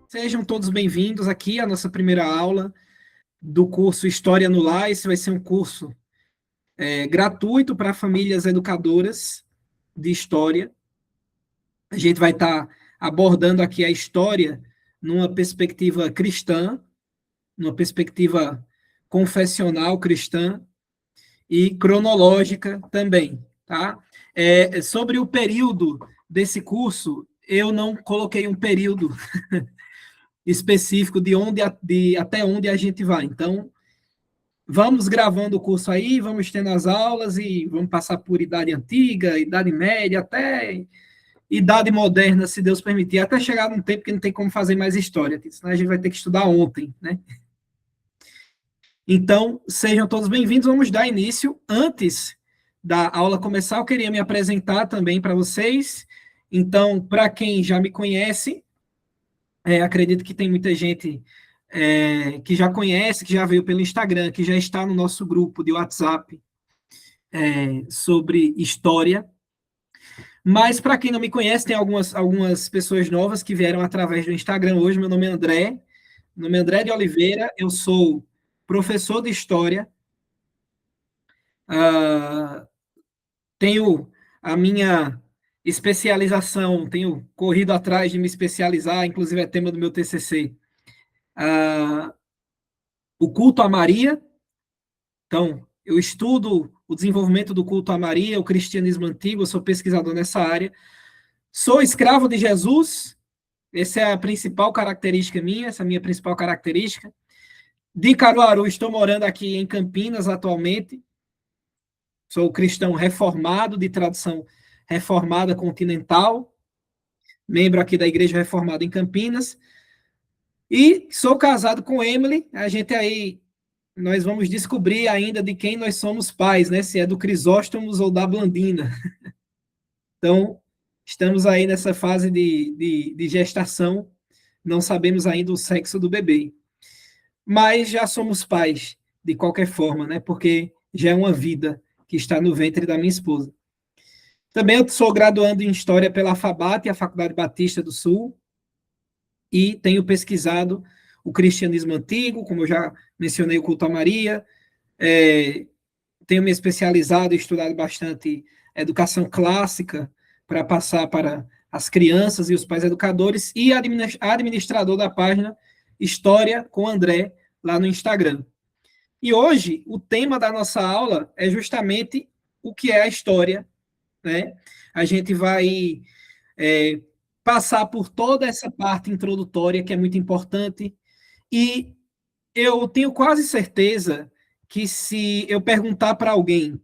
Sejam todos bem-vindos aqui à nossa primeira aula do curso História no Lar. Esse vai ser um curso gratuito para famílias educadoras de história. A gente vai estar abordando aqui a história numa perspectiva cristã, numa perspectiva confessional cristã e cronológica também, tá? Sobre o período desse curso, eu não coloquei um período específico até onde a gente vai. Então, vamos gravando o curso aí, vamos tendo as aulas e vamos passar por idade antiga, idade média, até idade moderna, se Deus permitir, até chegar num tempo que não tem como fazer mais história, senão a gente vai ter que estudar ontem, né? Então, sejam todos bem-vindos, vamos dar início. Antes da aula começar, eu queria me apresentar também para vocês. Então, para quem já me conhece, acredito que tem muita gente que já conhece, que já veio pelo Instagram, que já está no nosso grupo de WhatsApp sobre história. Mas, para quem não me conhece, tem algumas pessoas novas que vieram através do Instagram hoje. Meu nome é André. Meu nome é André de Oliveira. Eu sou professor de História. Tenho a minha especialização, tenho corrido atrás de me especializar, inclusive é tema do meu TCC. O culto a Maria. Então, eu estudo o desenvolvimento do culto a Maria, o cristianismo antigo, eu sou pesquisador nessa área. Sou escravo de Jesus, essa é a principal característica minha, essa é a minha principal característica. De Caruaru, estou morando aqui em Campinas atualmente. Sou cristão reformado, de tradição reformada continental, membro aqui da Igreja Reformada em Campinas. E sou casado com Emily, a gente aí, nós vamos descobrir ainda de quem nós somos pais, né? Se é do Crisóstomos ou da Blandina. Então, estamos aí nessa fase de gestação, não sabemos ainda o sexo do bebê. Mas já somos pais, de qualquer forma, né? Porque já é uma vida que está no ventre da minha esposa. Também eu sou graduando em História pela FABAT, a Faculdade Batista do Sul, e tenho pesquisado o cristianismo antigo, como eu já mencionei, o culto a Maria, tenho me especializado e estudado bastante educação clássica para passar para as crianças e os pais educadores, e administrador da página História com André, lá no Instagram. E hoje, o tema da nossa aula é justamente o que é a história, né? A gente vai passar por toda essa parte introdutória, que é muito importante, e eu tenho quase certeza que se eu perguntar para alguém,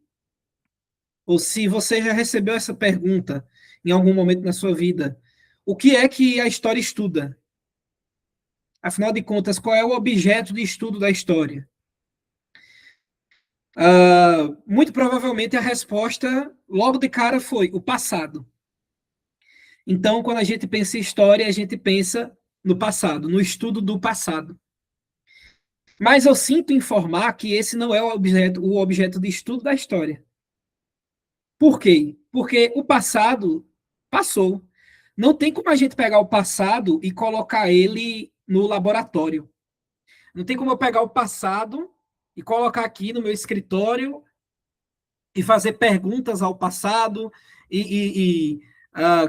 ou se você já recebeu essa pergunta em algum momento na sua vida, o que é que a história estuda? Afinal de contas, qual é o objeto de estudo da história? Muito provavelmente a resposta, logo de cara, foi o passado. Então, quando a gente pensa em história, a gente pensa no passado, no estudo do passado. Mas eu sinto informar que esse não é o objeto de estudo da história. Por quê? Porque o passado passou. Não tem como a gente pegar o passado e colocar ele no laboratório. Não tem como eu pegar o passado e colocar aqui no meu escritório e fazer perguntas ao passado e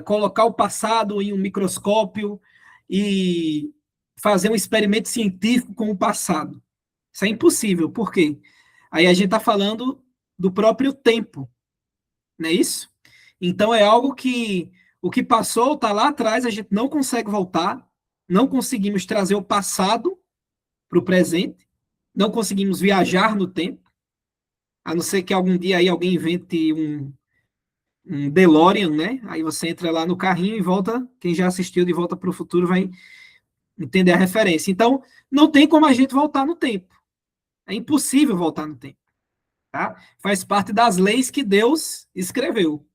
colocar o passado em um microscópio e fazer um experimento científico com o passado. Isso é impossível. Por quê? Aí a gente está falando do próprio tempo, não é isso? Então é algo que o que passou está lá atrás, a gente não consegue voltar, não conseguimos trazer o passado para o presente, não conseguimos viajar no tempo, a não ser que algum dia aí alguém invente um DeLorean, né? Aí você entra lá no carrinho e volta, quem já assistiu De Volta para o Futuro vai entender a referência. Então, não tem como a gente voltar no tempo. É impossível voltar no tempo. Tá? Faz parte das leis que Deus escreveu.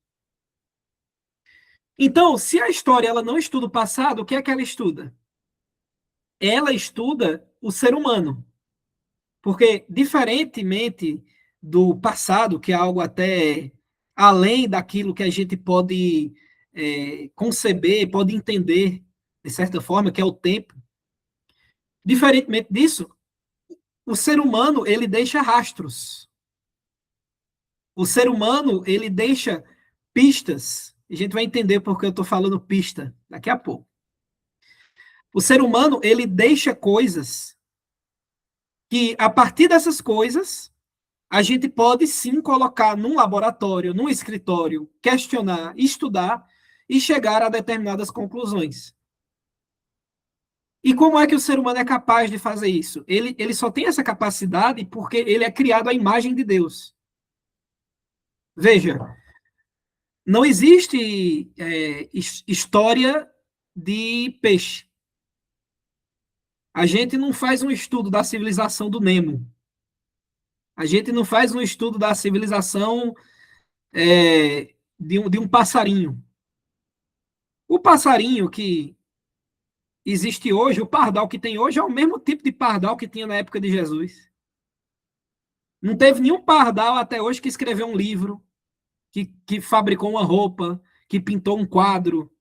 Então, se a história ela não estuda o passado, o que é que ela estuda? Ela estuda o ser humano. Porque, diferentemente do passado, que é algo até além daquilo que a gente pode conceber, pode entender, de certa forma, que é o tempo, Diferentemente disso, o ser humano, ele deixa rastros. O ser humano, ele deixa pistas. A gente vai entender porque eu estou falando pista daqui a pouco. O ser humano, ele deixa coisas que, a partir dessas coisas, a gente pode sim colocar num laboratório, num escritório, questionar, estudar e chegar a determinadas conclusões. E como é que o ser humano é capaz de fazer isso? Ele só tem essa capacidade porque ele é criado à imagem de Deus. Veja, não existe história de peixe. A gente não faz um estudo da civilização do Nemo. A gente não faz um estudo da civilização de um passarinho. O passarinho que existe hoje, o pardal que tem hoje, é o mesmo tipo de pardal que tinha na época de Jesus. Não teve nenhum pardal até hoje que escreveu um livro, que fabricou uma roupa, que pintou um quadro.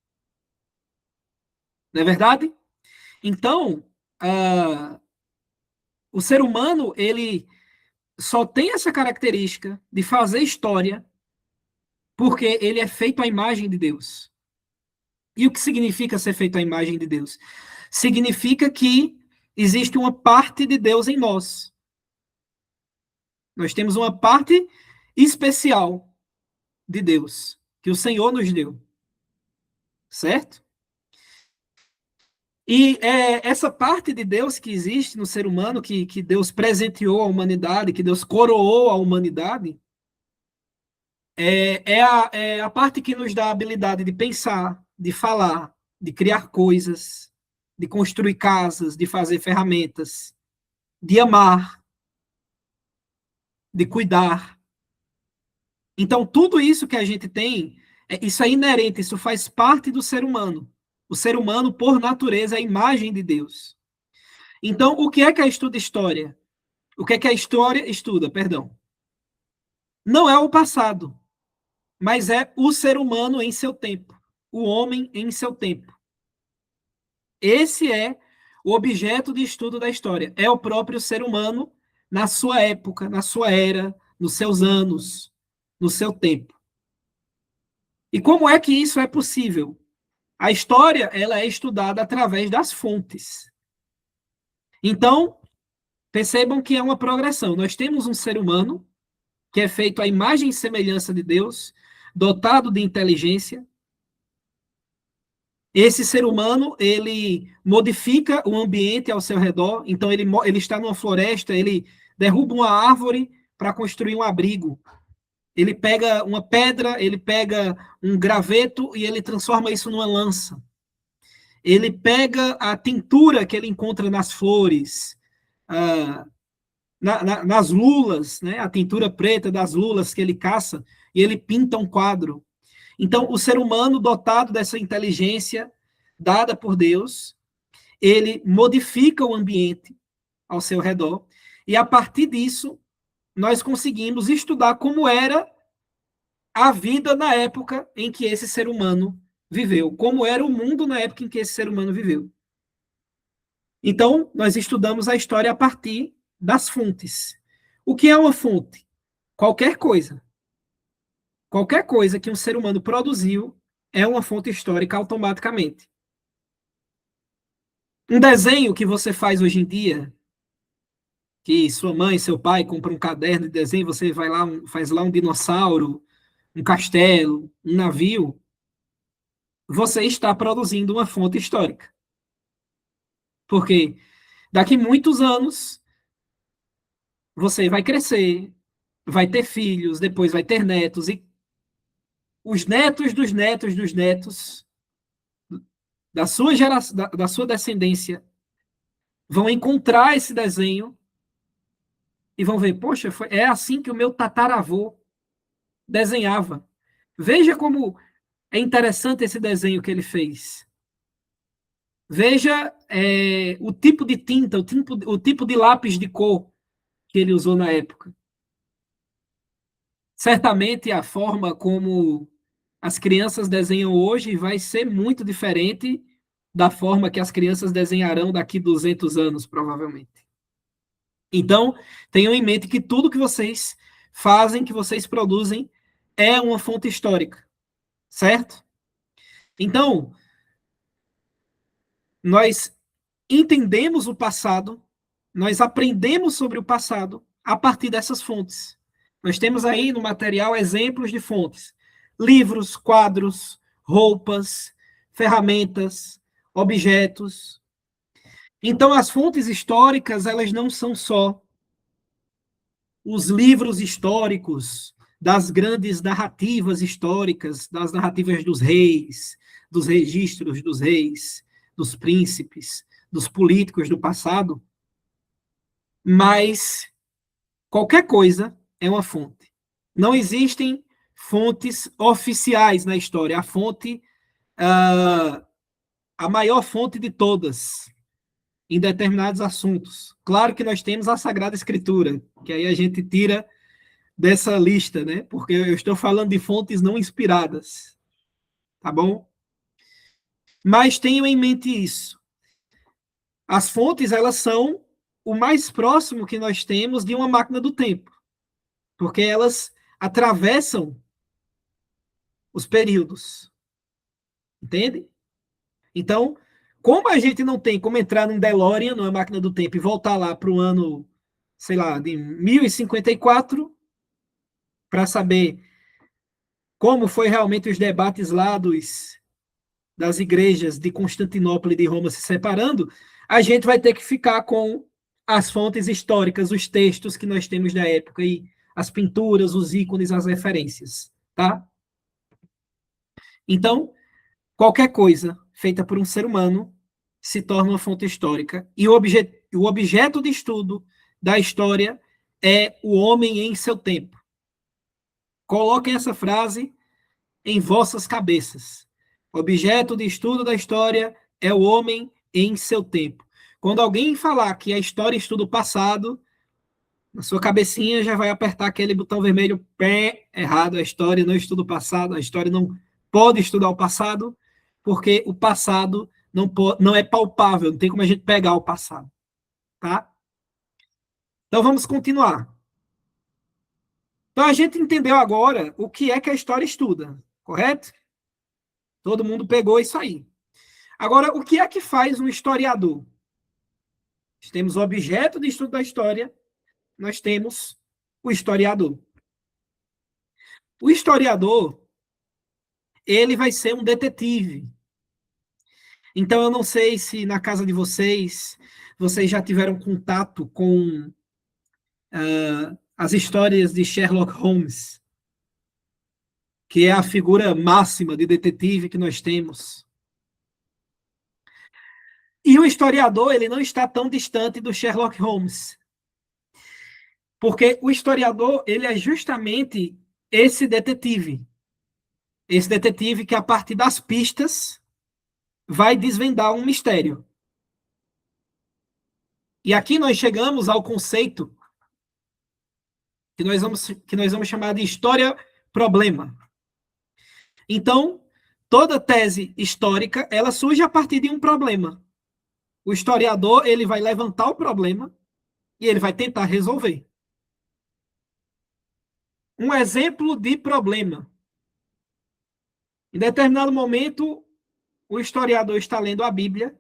Não é verdade? Então, o ser humano, ele só tem essa característica de fazer história porque ele é feito à imagem de Deus. E o que significa ser feito à imagem de Deus? Significa que existe uma parte de Deus em nós. Nós temos uma parte especial de Deus, que o Senhor nos deu. Certo? E essa parte de Deus que existe no ser humano, que Deus presenteou à humanidade, que Deus coroou à humanidade, é a parte que nos dá a habilidade de pensar, de falar, de criar coisas, de construir casas, de fazer ferramentas, de amar, de cuidar. Então, tudo isso que a gente tem, isso é inerente, isso faz parte do ser humano. O ser humano, por natureza, é a imagem de Deus. Então, o que é que a estuda história? O que é que a história estuda, perdão? Não é o passado, mas é o ser humano em seu tempo, o homem em seu tempo. Esse é o objeto de estudo da história. É o próprio ser humano na sua época, na sua era, nos seus anos, no seu tempo. E como é que isso é possível? A história, ela é estudada através das fontes. Então, percebam que é uma progressão. Nós temos um ser humano que é feito à imagem e semelhança de Deus, dotado de inteligência. Esse ser humano, ele modifica o ambiente ao seu redor, então ele está numa floresta, ele derruba uma árvore para construir um abrigo. Ele pega uma pedra, ele pega um graveto e ele transforma isso numa lança. Ele pega a tintura que ele encontra nas flores, ah, nas lulas, né? A tintura preta das lulas que ele caça, e ele pinta um quadro. Então, o ser humano dotado dessa inteligência dada por Deus, ele modifica o ambiente ao seu redor, e a partir disso, nós conseguimos estudar como era a vida na época em que esse ser humano viveu, como era o mundo na época em que esse ser humano viveu. Então, nós estudamos a história a partir das fontes. O que é uma fonte? Qualquer coisa. Qualquer coisa que um ser humano produziu é uma fonte histórica automaticamente. Um desenho que você faz hoje em dia, que sua mãe, seu pai compram um caderno de desenho, você vai lá, faz lá um dinossauro, um castelo, um navio, você está produzindo uma fonte histórica. Porque daqui muitos anos você vai crescer, vai ter filhos, depois vai ter netos, e os netos dos netos dos netos da sua geração, da sua descendência vão encontrar esse desenho e vão ver, poxa, é assim que o meu tataravô desenhava. Veja como é interessante esse desenho que ele fez. Veja o tipo de tinta, o tipo de lápis de cor que ele usou na época. Certamente a forma como as crianças desenham hoje vai ser muito diferente da forma que as crianças desenharão daqui 200 anos, provavelmente. Então, tenham em mente que tudo que vocês fazem, que vocês produzem, é uma fonte histórica, certo? Então, nós entendemos o passado, nós aprendemos sobre o passado a partir dessas fontes. Nós temos aí no material exemplos de fontes: livros, quadros, roupas, ferramentas, objetos. Então, as fontes históricas, elas não são só os livros históricos das grandes narrativas históricas, das narrativas dos reis, dos registros dos reis, dos príncipes, dos políticos do passado, mas qualquer coisa é uma fonte. Não existem fontes oficiais na história. A fonte, a maior fonte de todas, em determinados assuntos. Claro que nós temos a Sagrada Escritura, que aí a gente tira dessa lista, né? Porque eu estou falando de fontes não inspiradas, tá bom? Mas tenham em mente isso. As fontes, elas são o mais próximo que nós temos de uma máquina do tempo, porque elas atravessam os períodos, entende? Então, como a gente não tem como entrar num DeLorean, numa máquina do tempo, e voltar lá para o ano, sei lá, de 1054, para saber como foi realmente os debates lá das igrejas de Constantinopla e de Roma se separando, a gente vai ter que ficar com as fontes históricas, os textos que nós temos da época e as pinturas, os ícones, as referências, tá? Então, qualquer coisa feita por um ser humano se torna uma fonte histórica e o objeto de estudo da história é o homem em seu tempo. Coloquem essa frase em vossas cabeças. Objeto de estudo da história é o homem em seu tempo. Quando alguém falar que a história estuda o passado, na sua cabecinha já vai apertar aquele botão vermelho, pé, errado, a história não estuda o passado, a história não pode estudar o passado, porque o passado não é palpável, não tem como a gente pegar o passado, tá? Então vamos continuar. Então a gente entendeu agora o que é que a história estuda, correto? Todo mundo pegou isso aí. Agora, o que é que faz um historiador? Nós temos o objeto de estudo da história, nós temos o historiador. O historiador, ele vai ser um detetive. Então, eu não sei se na casa de vocês já tiveram contato com as histórias de Sherlock Holmes, que é a figura máxima de detetive que nós temos. E o historiador, ele não está tão distante do Sherlock Holmes. Porque o historiador, ele é justamente esse detetive. Esse detetive que, a partir das pistas, vai desvendar um mistério. E aqui nós chegamos ao conceito que nós vamos chamar de história-problema. Então, toda tese histórica, ela surge a partir de um problema. O historiador, ele vai levantar o problema e ele vai tentar resolver. Um exemplo de problema. Em determinado momento, o historiador está lendo a Bíblia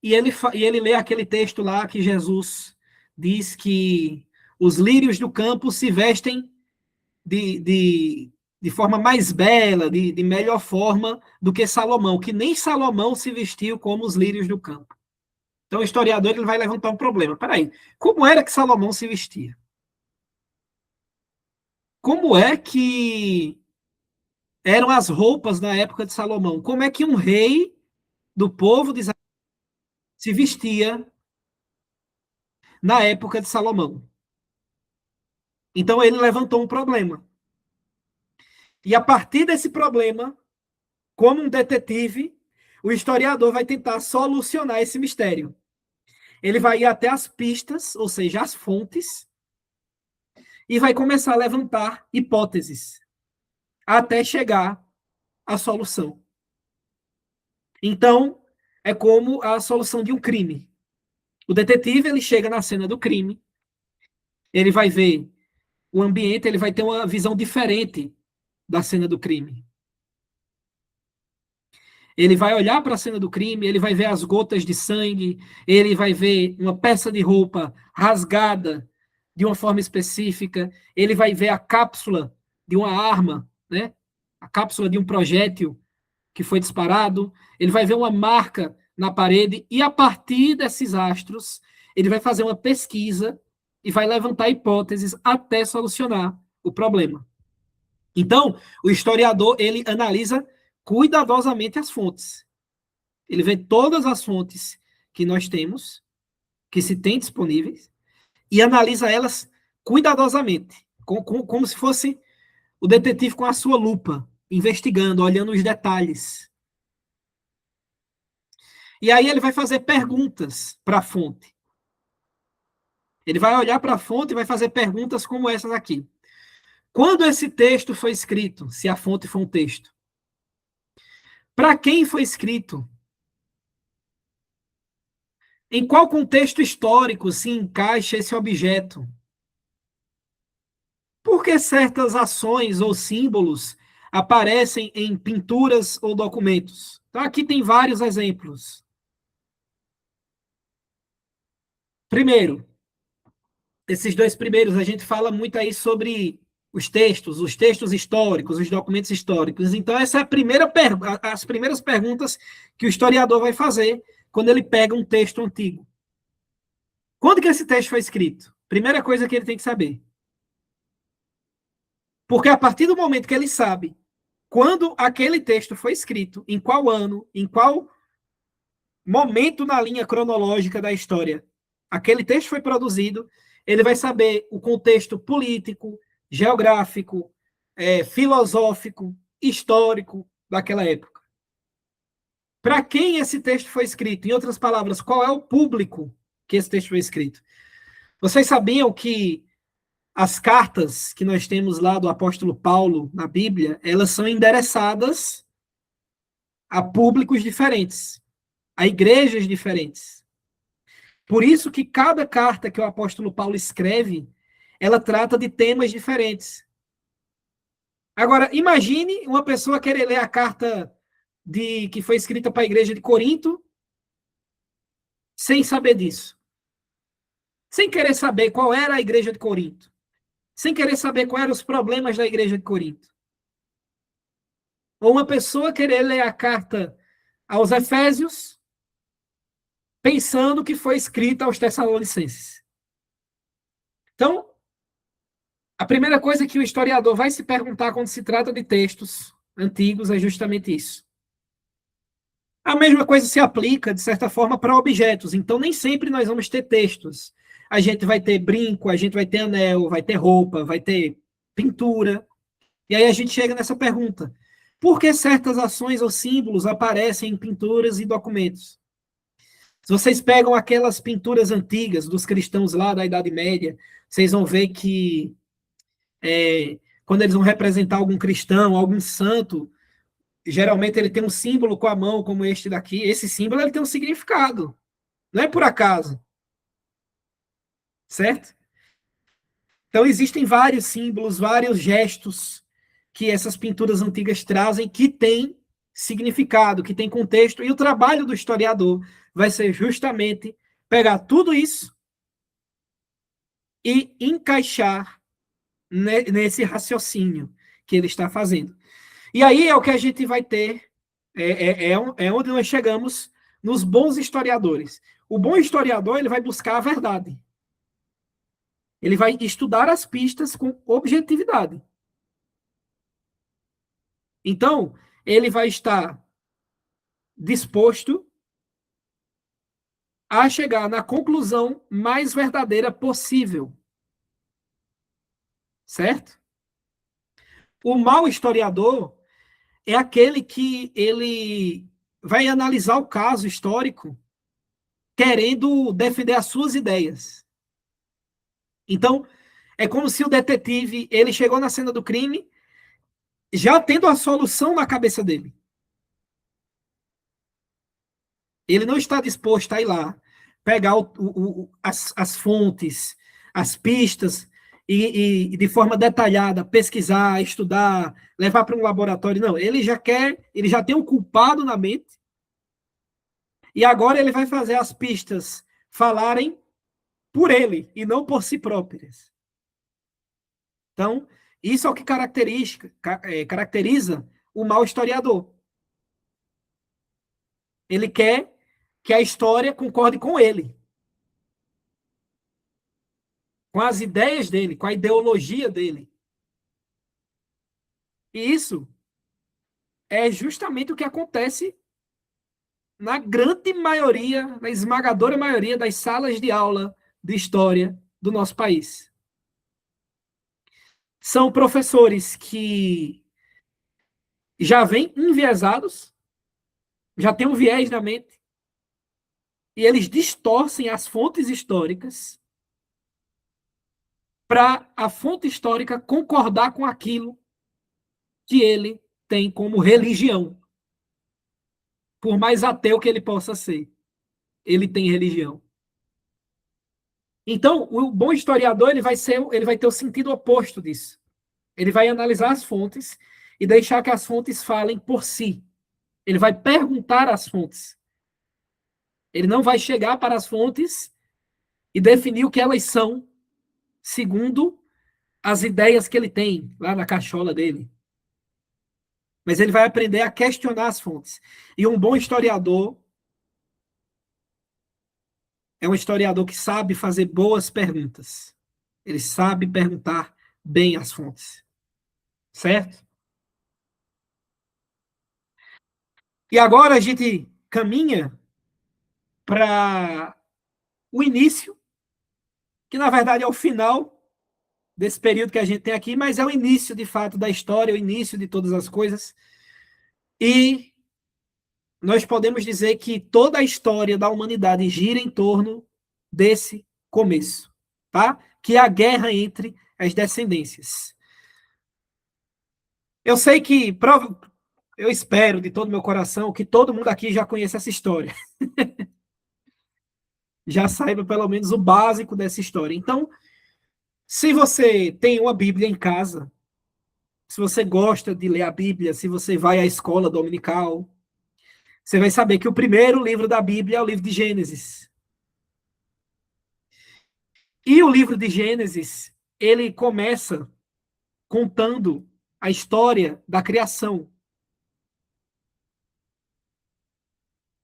e ele lê aquele texto lá que Jesus diz que os lírios do campo se vestem de, de, de forma mais bela, de melhor forma do que Salomão, que nem Salomão se vestiu como os lírios do campo. Então, o historiador ele vai levantar um problema. Peraí, como era que Salomão se vestia? Como é que eram as roupas na época de Salomão? Como é que um rei do povo de Israel se vestia na época de Salomão? Então, ele levantou um problema. E a partir desse problema, como um detetive, o historiador vai tentar solucionar esse mistério. Ele vai ir até as pistas, ou seja, as fontes, e vai começar a levantar hipóteses até chegar à solução. Então, é como a solução de um crime. O detetive, ele chega na cena do crime, ele vai ver o ambiente, ele vai ter uma visão diferente da cena do crime. Ele vai olhar para a cena do crime, ele vai ver as gotas de sangue, ele vai ver uma peça de roupa rasgada de uma forma específica, ele vai ver a cápsula de uma arma, né? A cápsula de um projétil que foi disparado, ele vai ver uma marca na parede e a partir desses astros, ele vai fazer uma pesquisa e vai levantar hipóteses até solucionar o problema. Então, o historiador, ele analisa cuidadosamente as fontes. Ele vê todas as fontes que nós temos, que se tem disponíveis, e analisa elas cuidadosamente, como se fosse o detetive com a sua lupa, investigando, olhando os detalhes. E aí ele vai fazer perguntas para a fonte. Ele vai olhar para a fonte e vai fazer perguntas como essas aqui. Quando esse texto foi escrito, se a fonte for um texto? Para quem foi escrito? Em qual contexto histórico se encaixa esse objeto? Por que certas ações ou símbolos aparecem em pinturas ou documentos? Então, aqui tem vários exemplos. Primeiro, esses dois primeiros, a gente fala muito aí sobre os textos históricos, os documentos históricos. Então, essa é a as primeiras perguntas que o historiador vai fazer quando ele pega um texto antigo. Quando que esse texto foi escrito? Primeira coisa que ele tem que saber. Porque a partir do momento que ele sabe quando aquele texto foi escrito, em qual ano, em qual momento na linha cronológica da história aquele texto foi produzido, ele vai saber o contexto político, geográfico, filosófico, histórico daquela época. Para quem esse texto foi escrito? Em outras palavras, qual é o público que esse texto foi escrito? Vocês sabiam que as cartas que nós temos lá do apóstolo Paulo na Bíblia, elas são endereçadas a públicos diferentes, a igrejas diferentes. Por isso que cada carta que o apóstolo Paulo escreve, ela trata de temas diferentes. Agora, imagine uma pessoa querer ler a carta que foi escrita para a igreja de Corinto sem saber disso. Sem querer saber qual era a igreja de Corinto. Sem querer saber quais eram os problemas da igreja de Corinto. Ou uma pessoa querer ler a carta aos Efésios pensando que foi escrita aos Tessalonicenses. Então, a primeira coisa que o historiador vai se perguntar quando se trata de textos antigos é justamente isso. A mesma coisa se aplica, de certa forma, para objetos. Então, nem sempre nós vamos ter textos. A gente vai ter brinco, a gente vai ter anel, vai ter roupa, vai ter pintura. E aí a gente chega nessa pergunta. Por que certas ações ou símbolos aparecem em pinturas e documentos? Se vocês pegam aquelas pinturas antigas dos cristãos lá da Idade Média, vocês vão ver que quando eles vão representar algum cristão, algum santo, geralmente ele tem um símbolo com a mão, como este daqui. Esse símbolo ele tem um significado. Não é por acaso. Certo? Então, existem vários símbolos, vários gestos que essas pinturas antigas trazem que têm significado, que têm contexto. E o trabalho do historiador vai ser justamente pegar tudo isso e encaixar nesse raciocínio que ele está fazendo. E aí é o que a gente vai ter, é onde nós chegamos nos bons historiadores. O bom historiador ele vai buscar a verdade. Ele vai estudar as pistas com objetividade. Então, ele vai estar disposto a chegar na conclusão mais verdadeira possível. Certo? O mau historiador é aquele que ele vai analisar o caso histórico querendo defender as suas ideias. Então, é como se o detetive, ele chegou na cena do crime já tendo a solução na cabeça dele. Ele não está disposto a ir lá, pegar as fontes, as pistas, e de forma detalhada, pesquisar, estudar, levar para um laboratório. Não, ele já quer, ele já tem um culpado na mente, e agora ele vai fazer as pistas falarem por ele e não por si próprias. Então, isso é o que caracteriza o mau historiador. Ele quer que a história concorde com ele, com as ideias dele, com a ideologia dele. E isso é justamente o que acontece na grande maioria, na esmagadora maioria das salas de aula de história do nosso país. São professores que já vêm enviesados, já têm um viés na mente, e eles distorcem as fontes históricas para a fonte histórica concordar com aquilo que ele tem como religião. Por mais ateu que ele possa ser, ele tem religião. Então, o bom historiador ele vai ter o sentido oposto disso. Ele vai analisar as fontes e deixar que as fontes falem por si. Ele vai perguntar às fontes. Ele não vai chegar para as fontes e definir o que elas são, segundo as ideias que ele tem lá na cachola dele. Mas ele vai aprender a questionar as fontes. E um bom historiador é um historiador que sabe fazer boas perguntas. Ele sabe perguntar bem as fontes. Certo? E agora a gente caminha para o início, que na verdade é o final desse período que a gente tem aqui, mas é o início de fato da história, o início de todas as coisas. E nós podemos dizer que toda a história da humanidade gira em torno desse começo, tá? Que é a guerra entre as descendências. Eu sei que, eu espero de todo meu coração que todo mundo aqui já conheça essa história. Já saiba pelo menos o básico dessa história. Então, se você tem uma Bíblia em casa, se você gosta de ler a Bíblia, se você vai à escola dominical, você vai saber que o primeiro livro da Bíblia é o livro de Gênesis. E o livro de Gênesis, ele começa contando a história da criação.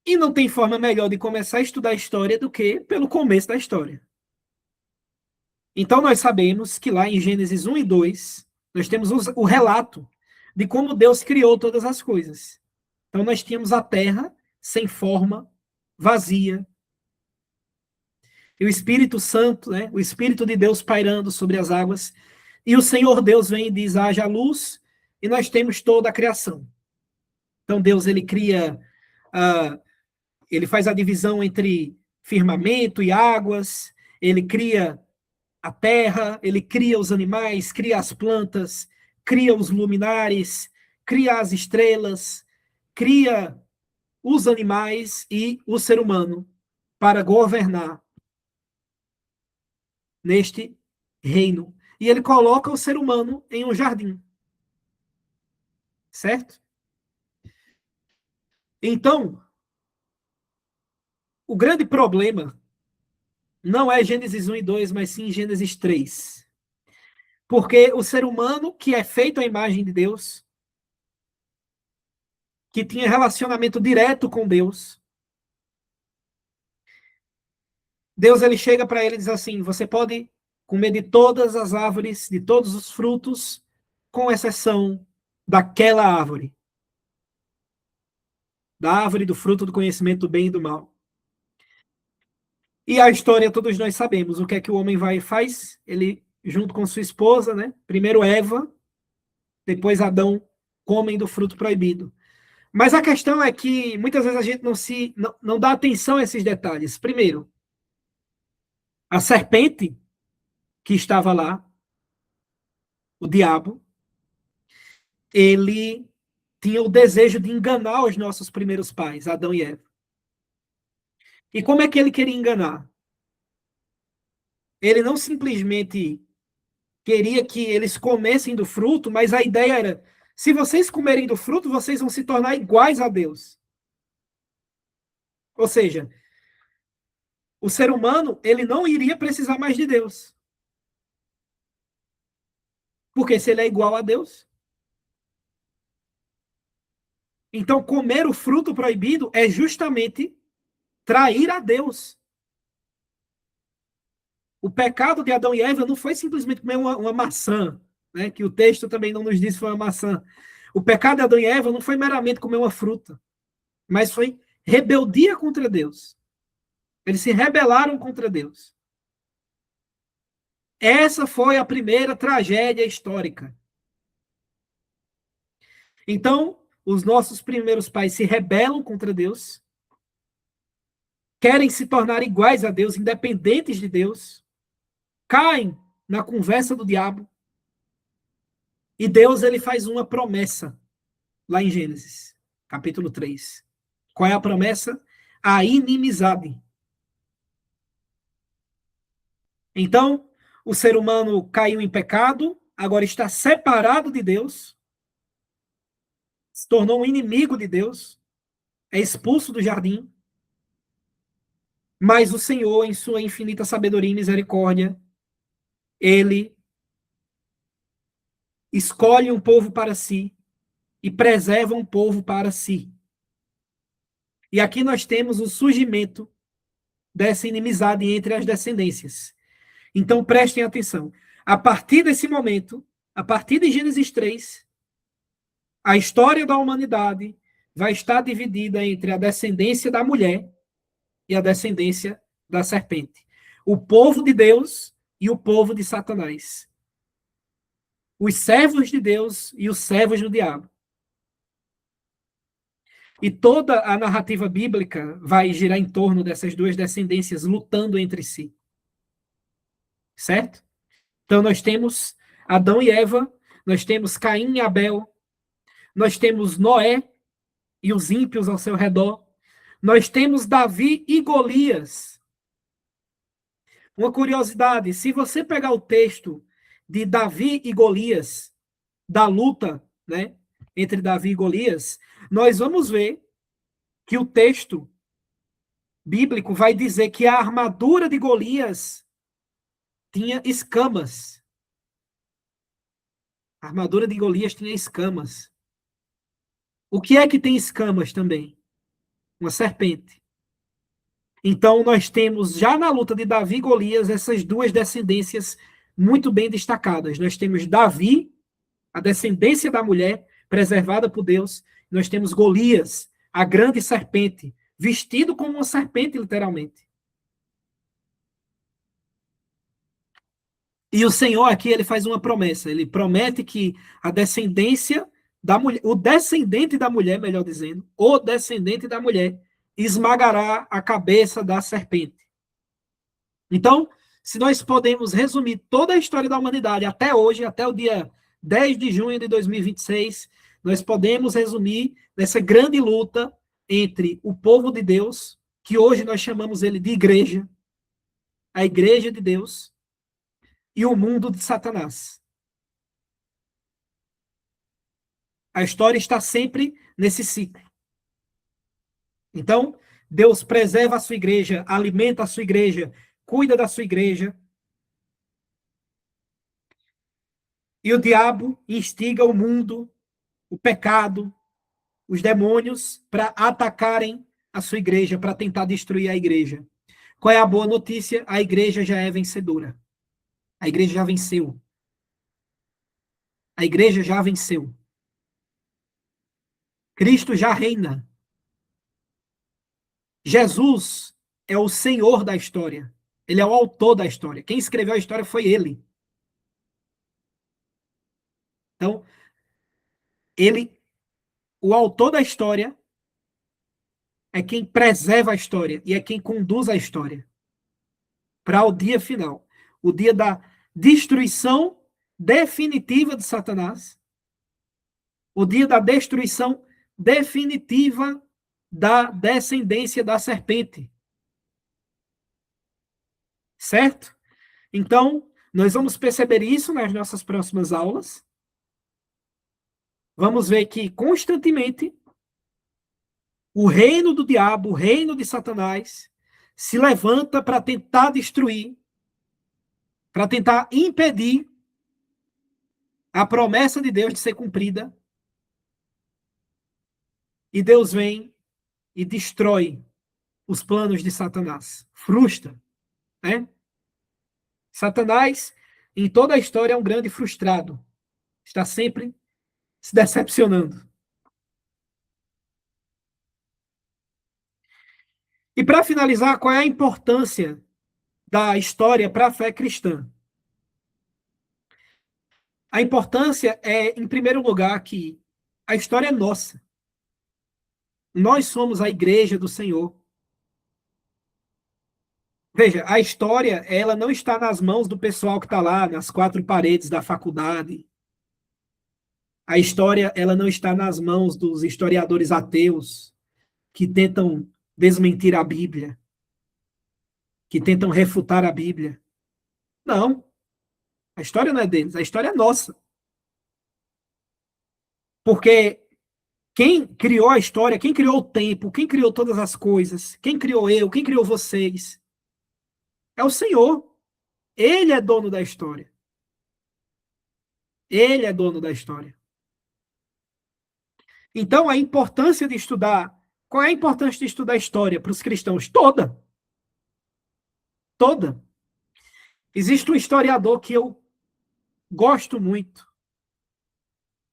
E não tem forma melhor de começar a estudar a história do que pelo começo da história. Então nós sabemos que lá em Gênesis 1 e 2, nós temos o relato de como Deus criou todas as coisas. Então nós tínhamos a terra sem forma, vazia, e o Espírito Santo, né, o Espírito de Deus pairando sobre as águas, e o Senhor Deus vem e diz, haja luz, e nós temos toda a criação. Então Deus, ele cria, ele faz a divisão entre firmamento e águas, ele cria a terra, ele cria os animais, cria as plantas, cria os luminares, cria as estrelas, cria os animais e o ser humano para governar neste reino. E ele coloca o ser humano em um jardim. Certo? Então, o grande problema não é Gênesis 1 e 2, mas sim Gênesis 3. Porque o ser humano, que é feito à imagem de Deus, que tinha relacionamento direto com Deus, Deus ele chega para ele e diz assim: você pode comer de todas as árvores, de todos os frutos, com exceção daquela árvore, da árvore do fruto do conhecimento do bem e do mal. E a história todos nós sabemos. O que é que o homem vai e faz? Ele, junto com sua esposa, né? Primeiro Eva, depois Adão, comem do fruto proibido. Mas a questão é que muitas vezes a gente não dá atenção a esses detalhes. Primeiro, a serpente que estava lá, o diabo, ele tinha o desejo de enganar os nossos primeiros pais, Adão e Eva. E como é que ele queria enganar? Ele não simplesmente queria que eles comessem do fruto, mas a ideia era: se vocês comerem do fruto, vocês vão se tornar iguais a Deus. Ou seja, o ser humano, ele não iria precisar mais de Deus. Porque se ele é igual a Deus, então comer o fruto proibido é justamente trair a Deus. O pecado de Adão e Eva não foi simplesmente comer uma maçã, né? Que o texto também não nos diz que foi uma maçã. O pecado de Adão e Eva não foi meramente comer uma fruta, mas foi rebeldia contra Deus. Eles se rebelaram contra Deus. Essa foi a primeira tragédia histórica. Então, os nossos primeiros pais se rebelam contra Deus, querem se tornar iguais a Deus, independentes de Deus, caem na conversa do diabo, e Deus ele faz uma promessa lá em Gênesis, capítulo 3. Qual é a promessa? A inimizade. Então, o ser humano caiu em pecado, agora está separado de Deus, se tornou um inimigo de Deus, é expulso do jardim, mas o Senhor, em sua infinita sabedoria e misericórdia, ele escolhe um povo para si e preserva um povo para si. E aqui nós temos o surgimento dessa inimizade entre as descendências. Então prestem atenção. A partir desse momento, a partir de Gênesis 3, a história da humanidade vai estar dividida entre a descendência da mulher e a descendência da serpente. O povo de Deus e o povo de Satanás. Os servos de Deus e os servos do diabo. E toda a narrativa bíblica vai girar em torno dessas duas descendências lutando entre si. Certo? Então nós temos Adão e Eva, nós temos Caim e Abel, nós temos Noé e os ímpios ao seu redor, nós temos Davi e Golias. Uma curiosidade, se você pegar o texto de Davi e Golias, da luta, né, entre Davi e Golias, nós vamos ver que o texto bíblico vai dizer que a armadura de Golias tinha escamas. A armadura de Golias tinha escamas. O que é que tem escamas também? Uma serpente. Então, nós temos, já na luta de Davi e Golias, essas duas descendências muito bem destacadas. Nós temos Davi, a descendência da mulher, preservada por Deus. Nós temos Golias, a grande serpente, vestido como uma serpente, literalmente. E o Senhor aqui, ele faz uma promessa. Ele promete que a descendência da mulher, o descendente da mulher, melhor dizendo, o descendente da mulher, esmagará a cabeça da serpente. Então, se nós podemos resumir toda a história da humanidade até hoje, até o dia 10 de junho de 2026, nós podemos resumir nessa grande luta entre o povo de Deus, que hoje nós chamamos ele de igreja, a igreja de Deus, e o mundo de Satanás. A história está sempre nesse ciclo. Então, Deus preserva a sua igreja, alimenta a sua igreja, cuida da sua igreja. E o diabo instiga o mundo, o pecado, os demônios para atacarem a sua igreja, para tentar destruir a igreja. Qual é a boa notícia? A igreja já é vencedora. A igreja já venceu. A igreja já venceu. Cristo já reina. Jesus é o Senhor da história. Ele é o autor da história. Quem escreveu a história foi ele. Então, ele, o autor da história, é quem preserva a história e é quem conduz a história para o dia final, o dia da destruição definitiva de Satanás, o dia da destruição definitiva da descendência da serpente. certo? Então, nós vamos perceber isso nas nossas próximas aulas. Vamos ver que constantemente o reino do diabo, o reino de Satanás, se levanta para tentar destruir, para tentar impedir a promessa de Deus de ser cumprida. E Deus vem e destrói os planos de Satanás. Frustra, né? Satanás, em toda a história, é um grande frustrado. Está sempre se decepcionando. E para finalizar, qual é a importância da história para a fé cristã? A importância é, em primeiro lugar, que a história é nossa. Nós somos a igreja do Senhor. Veja, a história, ela não está nas mãos do pessoal que está lá nas quatro paredes da faculdade. A história, ela não está nas mãos dos historiadores ateus que tentam desmentir a Bíblia, que tentam refutar a Bíblia. Não, a história não é deles, a história é nossa. Porque quem criou a história, quem criou o tempo, quem criou todas as coisas, quem criou eu, quem criou vocês, é o Senhor. Ele é dono da história. Ele é dono da história. Então, a importância de estudar. Qual é a importância de estudar história para os cristãos? Toda. Toda. Existe um historiador que eu gosto muito.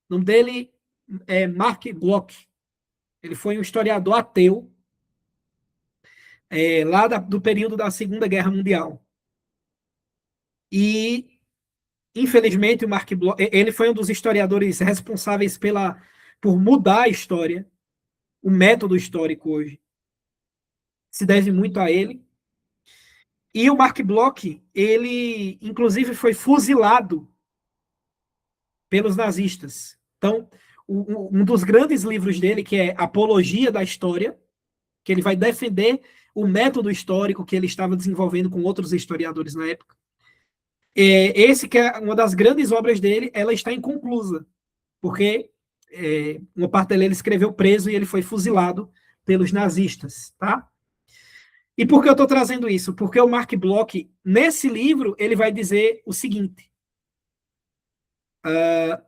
O nome dele é Mark Bloch. Ele foi um historiador ateu, lá do período da Segunda Guerra Mundial. E, infelizmente, o Mark Bloch, ele foi um dos historiadores responsáveis por mudar a história, o método histórico hoje. Se deve muito a ele. E o Mark Bloch, ele, inclusive, foi fuzilado pelos nazistas. Então, um dos grandes livros dele, que é Apologia da História, que ele vai defender o método histórico que ele estava desenvolvendo com outros historiadores na época. Esse que é uma das grandes obras dele, ela está inconclusa, porque uma parte dele ele escreveu preso e ele foi fuzilado pelos nazistas, tá? E por que eu estou trazendo isso? Porque o Mark Bloch, nesse livro, ele vai dizer o seguinte: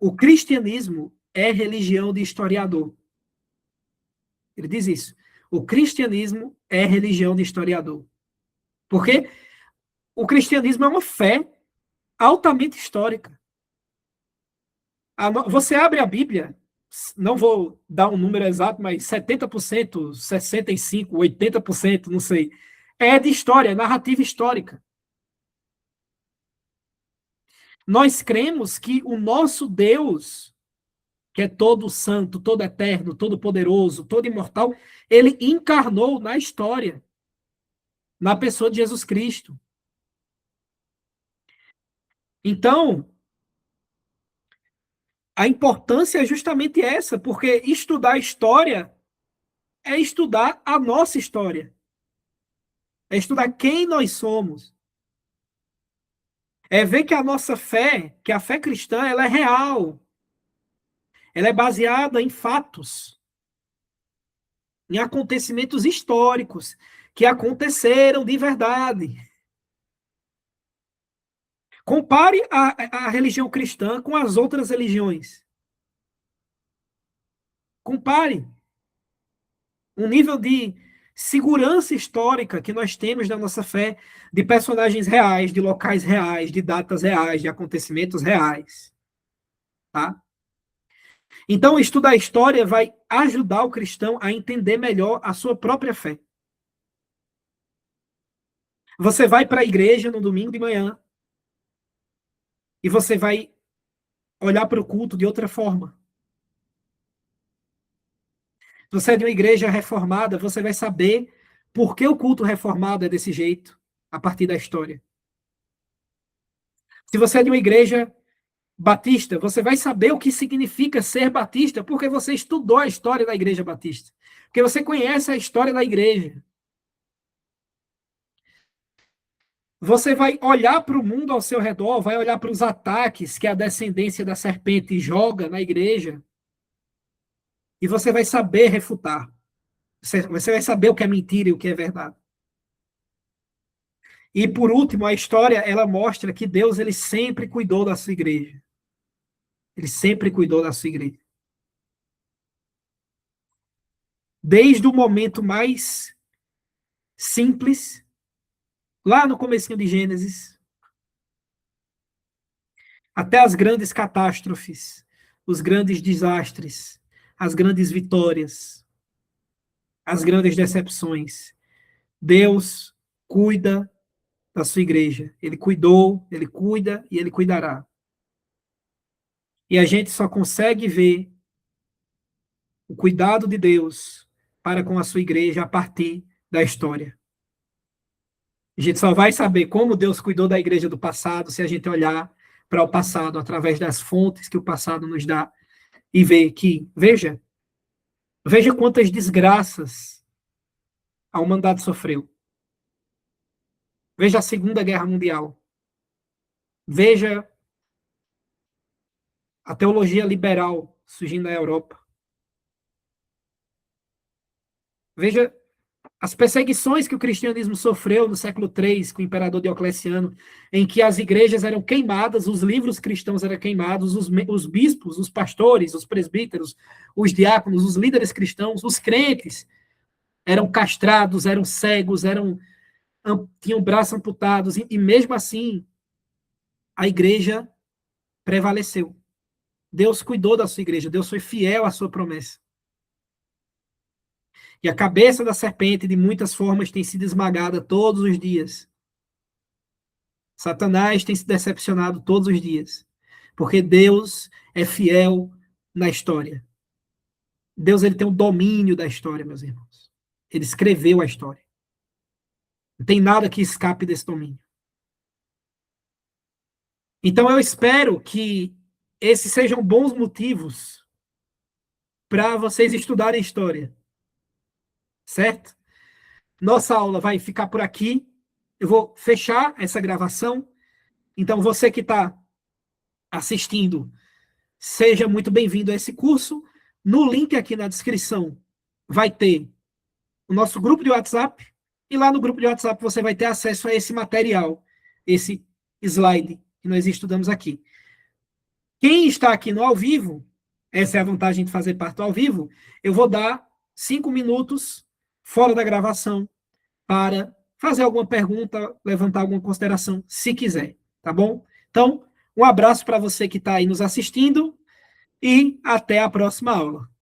o cristianismo é religião de historiador. Ele diz isso. O cristianismo é religião de historiador. Porque o cristianismo é uma fé altamente histórica. Você abre a Bíblia, não vou dar um número exato, mas 70%, 65%, 80%, não sei, é de história, é narrativa histórica. Nós cremos que o nosso Deus, que é todo santo, todo eterno, todo poderoso, todo imortal, ele encarnou na história, na pessoa de Jesus Cristo. Então, a importância é justamente essa, porque estudar história é estudar a nossa história. É estudar quem nós somos. É ver que a nossa fé, que a fé cristã, ela é real. Ela é baseada em fatos, em acontecimentos históricos que aconteceram de verdade. Compare a religião cristã com as outras religiões. Compare o nível de segurança histórica que nós temos da nossa fé, de personagens reais, de locais reais, de datas reais, de acontecimentos reais. Tá? Então, estudar a história vai ajudar o cristão a entender melhor a sua própria fé. Você vai para a igreja no domingo de manhã e você vai olhar para o culto de outra forma. Se você é de uma igreja reformada, você vai saber por que o culto reformado é desse jeito, a partir da história. Se você é de uma igreja batista, você vai saber o que significa ser batista, porque você estudou a história da igreja batista. Porque você conhece a história da igreja. Você vai olhar para o mundo ao seu redor, vai olhar para os ataques que a descendência da serpente joga na igreja, e você vai saber refutar. Você vai saber o que é mentira e o que é verdade. E por último, a história ela mostra que Deus ele sempre cuidou da sua igreja. Ele sempre cuidou da sua igreja. Desde o momento mais simples, lá no comecinho de Gênesis, até as grandes catástrofes, os grandes desastres, as grandes vitórias, as grandes decepções. Deus cuida da sua igreja. Ele cuidou, ele cuida e ele cuidará. E a gente só consegue ver o cuidado de Deus para com a sua igreja a partir da história. A gente só vai saber como Deus cuidou da igreja do passado se a gente olhar para o passado através das fontes que o passado nos dá e ver que, veja quantas desgraças a humanidade sofreu. Veja a Segunda Guerra Mundial. Veja a teologia liberal surgindo na Europa. Veja as perseguições que o cristianismo sofreu no século III, com o imperador Diocleciano, em que as igrejas eram queimadas, os livros cristãos eram queimados, os bispos, os pastores, os presbíteros, os diáconos, os líderes cristãos, os crentes eram castrados, eram cegos, tinham braços amputados, e mesmo assim a igreja prevaleceu. Deus cuidou da sua igreja, Deus foi fiel à sua promessa. E a cabeça da serpente, de muitas formas, tem sido esmagada todos os dias. Satanás tem se decepcionado todos os dias. Porque Deus é fiel na história. Deus ele tem o domínio da história, meus irmãos. Ele escreveu a história. Não tem nada que escape desse domínio. Então eu espero que esses sejam bons motivos para vocês estudarem história. Certo? Nossa aula vai ficar por aqui. Eu vou fechar essa gravação. Então, você que está assistindo, seja muito bem-vindo a esse curso. No link aqui na descrição vai ter o nosso grupo de WhatsApp. E lá no grupo de WhatsApp você vai ter acesso a esse material, esse slide que nós estudamos aqui. Quem está aqui no ao vivo, essa é a vantagem de fazer parte do ao vivo, eu vou dar 5 minutos fora da gravação para fazer alguma pergunta, levantar alguma consideração, se quiser, tá bom? Então, um abraço para você que está aí nos assistindo e até a próxima aula.